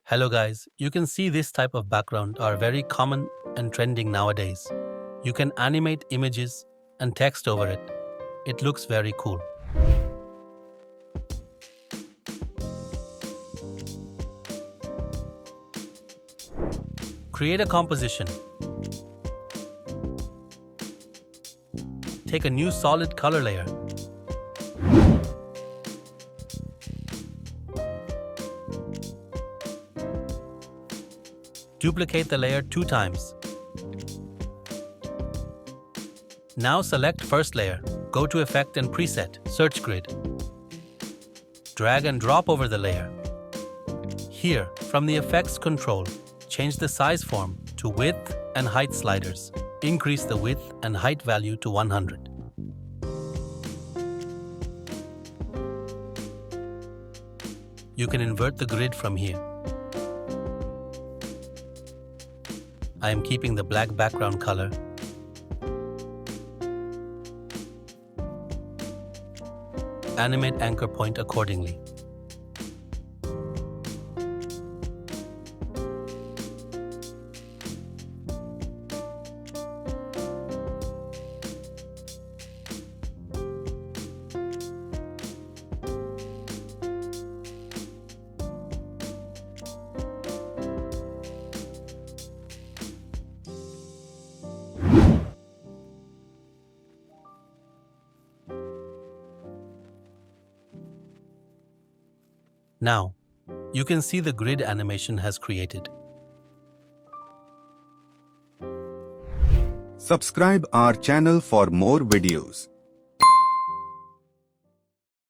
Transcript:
Hello guys, you can see this type of background are very common and trending nowadays. You can animate images and text over it. It looks very cool. Create a composition. Take a new solid color layer. Duplicate the layer 2 times. Now select first layer. Go to Effect and Preset, Search Grid. Drag and drop over the layer. Here, from the Effects control, change the size form to Width and Height sliders. Increase the width and height value to 100. You can invert the grid from here. I am keeping the black background color. Animate anchor point accordingly. Now, you can see the grid animation has created. Subscribe our channel for more videos.